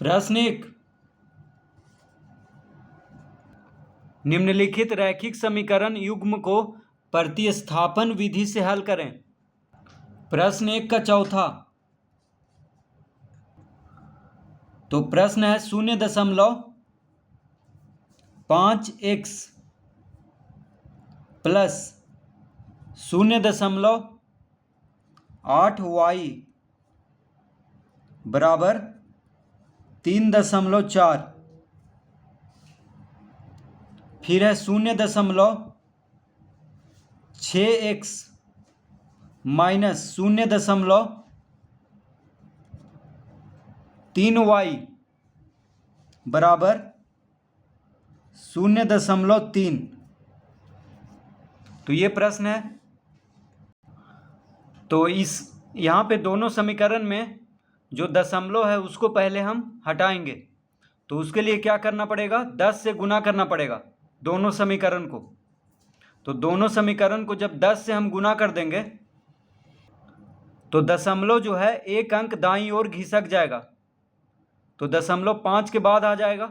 प्रश्न 1, निम्नलिखित रैखिक समीकरण युग्म को प्रतिस्थापन विधि से हल करें। प्रश्न 1 का चौथा। तो प्रश्न है 0.5x प्लस 0.8y बराबर 3.4। फिर है 0.6x माइनस 0.3y बराबर 0.3। तो ये प्रश्न है। तो इस यहाँ पे दोनों समीकरण में जो दशमलव है उसको पहले हम हटाएंगे। तो उसके लिए क्या करना पड़ेगा, 10 से गुना करना पड़ेगा दोनों समीकरण को। तो दोनों समीकरण को जब 10 से हम गुना कर देंगे तो दशमलव जो है एक अंक दाईं ओर घिसक जाएगा। तो 0.5 के बाद आ जाएगा।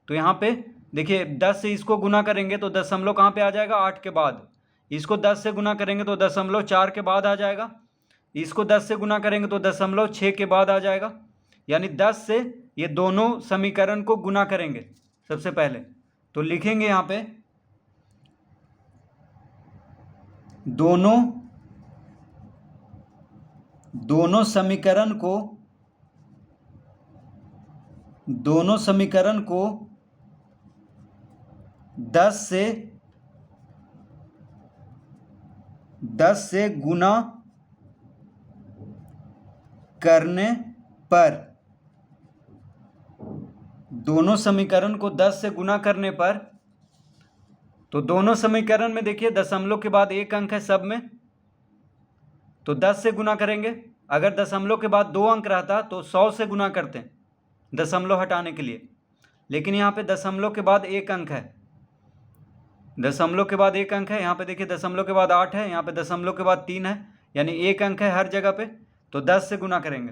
तो यहाँ पे देखिए 10 से इसको गुना करेंगे तो दशमलव कहाँ पे आ जाएगा, 8 के बाद। इसको 10 से गुना करेंगे तो 0.4 के बाद आ जाएगा। इसको 10 से गुना करेंगे तो 0.6 के बाद आ जाएगा। यानी 10 से ये दोनों समीकरण को गुना करेंगे सबसे पहले। तो लिखेंगे यहाँ पे दोनों समीकरण को 10 से गुना करने पर, दोनों समीकरण को 10 से गुना करने पर, तो दोनों समीकरण में देखिए दशमलव के बाद एक अंक है सब में। तो 10 से गुना करेंगे। अगर दशमलव के बाद 2 अंक रहता तो 100 से गुना करते हैं दशमलव हटाने के लिए। लेकिन यहाँ पे दशमलव के बाद एक अंक है, दशमलव के बाद एक अंक है। यहाँ पे देखिए दशमलव के बाद 8 है, यहाँ पे दशमलव के बाद 3 है, यानी एक अंक है हर जगह पे। तो 10 से गुना करेंगे।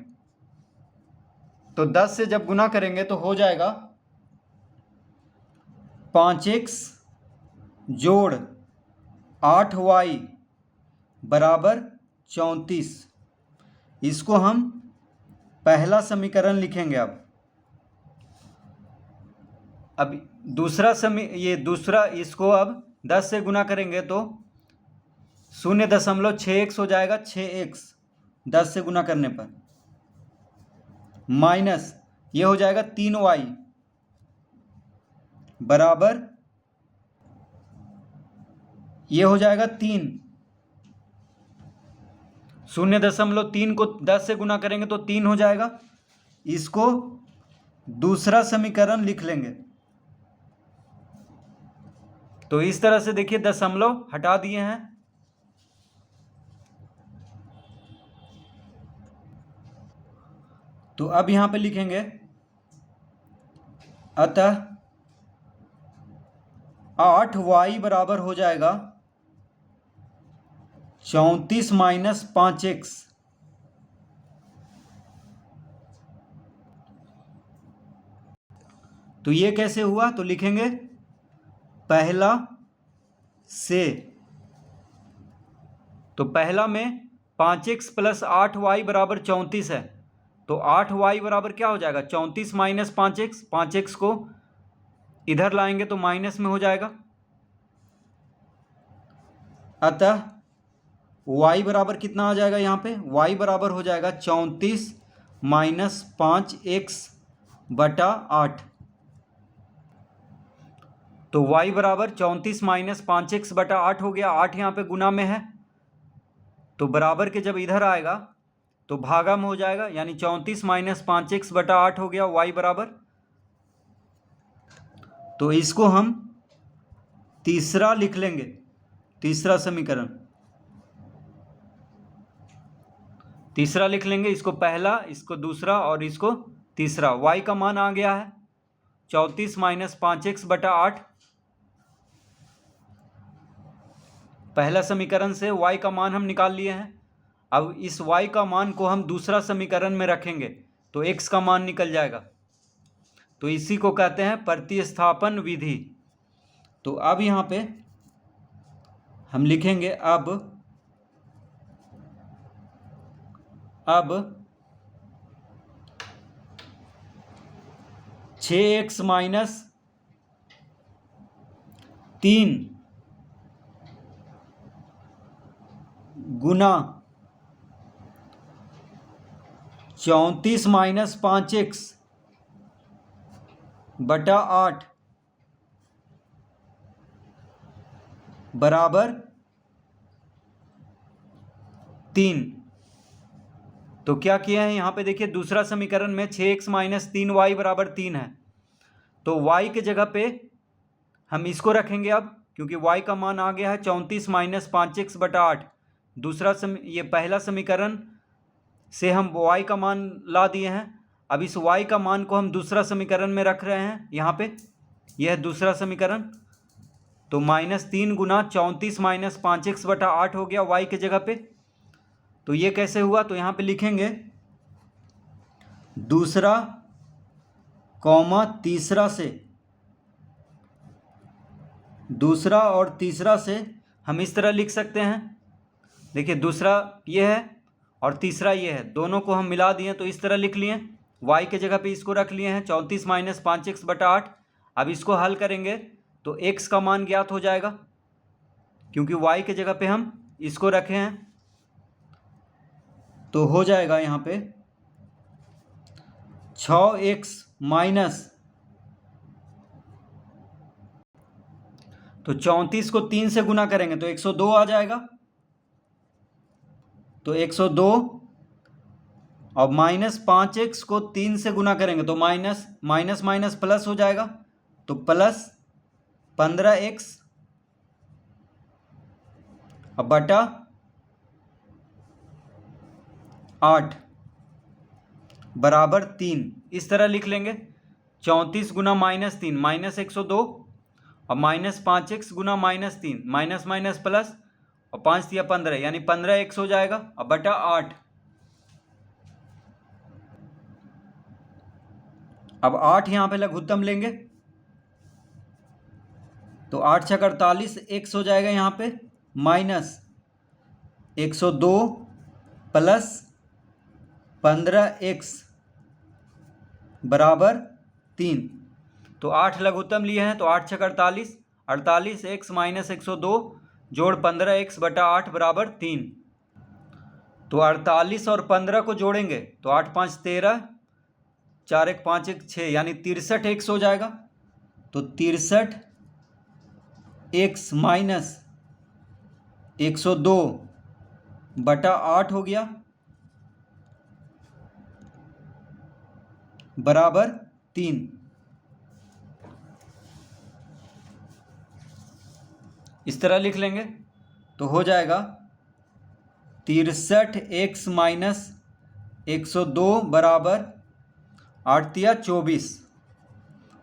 तो 10 से जब गुना करेंगे तो हो जाएगा 5x जोड़ 8y बराबर 34। इसको हम पहला समीकरण लिखेंगे। अब दूसरा इसको अब 10 से गुना करेंगे तो 0.6x हो जाएगा, 6x 10 से गुना करने पर, माइनस ये हो जाएगा 3y बराबर ये हो जाएगा 3। 0.3 को 10 से गुना करेंगे तो 3 हो जाएगा। इसको दूसरा समीकरण लिख लेंगे। तो इस तरह से देखिए दशमलव हटा दिए हैं। तो अब यहां पे लिखेंगे अतः 8y बराबर हो जाएगा 34 माइनस 5x। तो ये कैसे हुआ, तो लिखेंगे पहला से। तो पहला में 5x प्लस 8y बराबर 34 है। तो 8y बराबर क्या हो जाएगा, 34 माइनस 5x। 5x को इधर लाएंगे तो माइनस में हो जाएगा। अतः y बराबर कितना आ जाएगा, यहाँ पे y बराबर हो जाएगा 34 माइनस 5x बटा 8। तो y बराबर 34 माइनस 5x बटा 8 हो गया। 8 यहाँ पे गुना में है तो बराबर के जब इधर आएगा तो भागा में हो जाएगा, यानी 34 माइनस 5x बटा 8 हो गया y बराबर। तो इसको हम तीसरा लिख लेंगे, तीसरा समीकरण तीसरा लिख लेंगे। इसको पहला, इसको दूसरा और इसको तीसरा। y का मान आ गया है 34 माइनस 5x बटा 8। पहला समीकरण से y का मान हम निकाल लिए हैं। अब इस y का मान को हम दूसरा समीकरण में रखेंगे तो x का मान निकल जाएगा। तो इसी को कहते हैं प्रतिस्थापन विधि। तो अब यहाँ पे हम लिखेंगे अब 6x माइनस 3 गुना 34 माइनस 5x बटा 8 बराबर 3। तो क्या किया है यहाँ पे देखिए, दूसरा समीकरण में 6x माइनस 3y बराबर 3 है, तो y के जगह पे हम इसको रखेंगे अब, क्योंकि y का मान आ गया है 34 माइनस 5x बटा 8। ये पहला समीकरण से हम y का मान ला दिए हैं। अब इस y का मान को हम दूसरा समीकरण में रख रहे हैं यहाँ पे, यह है दूसरा समीकरण। तो -3 गुना 34 माइनस 5x बटा 8 हो गया y के जगह पे। तो ये कैसे हुआ, तो यहाँ पे लिखेंगे दूसरा कॉमा तीसरा से, दूसरा और तीसरा से हम इस तरह लिख सकते हैं। देखिए दूसरा ये है और तीसरा ये है, दोनों को हम मिला दिए तो इस तरह लिख लिए, y के जगह पे इसको रख लिए हैं 34 माइनस 5x बटा 8। अब इसको हल करेंगे तो x का मान ज्ञात हो जाएगा, क्योंकि y के जगह पे हम इसको रखे हैं। तो हो जाएगा यहाँ पे 6x माइनस, तो 34 को 3 से गुना करेंगे तो 102 आ जाएगा। तो 102 और माइनस 5x को 3 से गुना करेंगे तो माइनस माइनस माइनस प्लस हो जाएगा, तो प्लस 15x और बटा 8 बराबर 3। इस तरह लिख लेंगे 34 गुना -3 माइनस 102 और माइनस 5x गुना -3 माइनस माइनस प्लस और 5 दिया 15 यानी 15x हो जाएगा और बटा 8। अब 8 यहाँ पे लघुत्तम लेंगे तो 8 छक 48 x हो जाएगा यहाँ पे माइनस 102 प्लस 15x बराबर 3। तो 8 लघुत्तम लिए हैं तो 8 छक 48, 48x माइनस 102 जोड़ 15x बटा 8 बराबर 3। तो 48 और 15 को जोड़ेंगे तो 8 5 13, 4 1 5 1 6 यानी 63x हो जाएगा। तो 63x माइनस 102 बटा 8 हो गया बराबर 3। इस तरह लिख लेंगे तो हो जाएगा 63x माइनस 102 बराबर 8 तिया 24।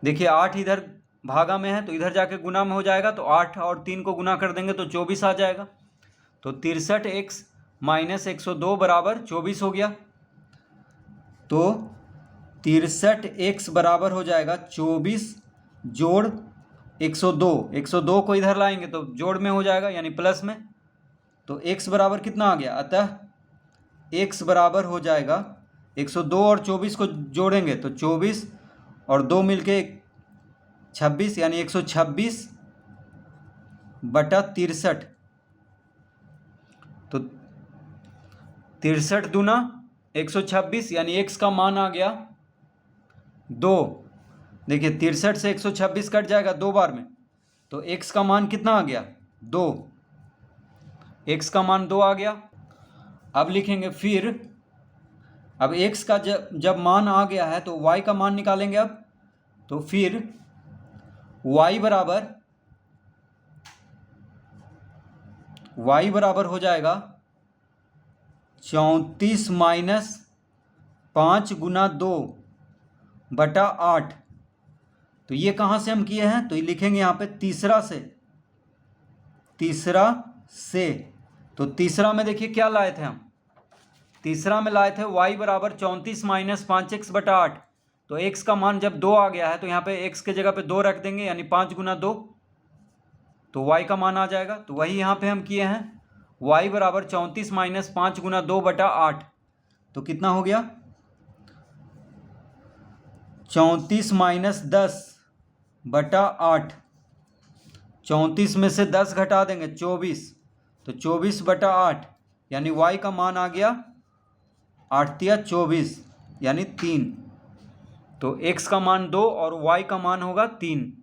देखिए 8 इधर भागा में है तो इधर जाके गुना में हो जाएगा, तो 8 और 3 को गुना कर देंगे तो 24 आ जाएगा। तो 63x माइनस 102 बराबर 24 हो गया। तो 63x बराबर हो जाएगा 24 जोड़ 102, 102 को इधर लाएंगे तो जोड़ में हो जाएगा यानी प्लस में। तो x बराबर कितना आ गया, अतः x बराबर हो जाएगा 102 और 24 को जोड़ेंगे तो 24 और 2 मिलके 26 यानी 126 बटा 63। तो 63 दूना 126 यानी x का मान आ गया 2। देखिए 63 से 126 कट जाएगा 2 बार में, तो x का मान कितना आ गया 2, x का मान 2 आ गया। अब लिखेंगे फिर, अब x का जब मान आ गया है तो y का मान निकालेंगे अब। तो फिर y बराबर हो जाएगा 34 माइनस 5 गुना 2 बटा 8। तो ये कहाँ से हम किए हैं, तो ये लिखेंगे यहाँ पे तीसरा से। तो तीसरा में देखिए क्या लाए थे हम, तीसरा में लाए थे y बराबर 34 माइनस 5x बटा 8। तो x का मान जब 2 आ गया है तो यहाँ पे x के जगह पे 2 रख देंगे, यानी 5 गुना 2, तो y का मान आ जाएगा। तो वही यहाँ पे हम किए हैं, y बराबर 34 माइनस 5 गुना 2/8। तो कितना हो गया, 34 माइनस 10/8। 34 में से 10 घटा देंगे 24, तो 24/8, यानी y का मान आ गया 8 तिया 24, यानी 3। तो x का मान 2 और y का मान होगा 3।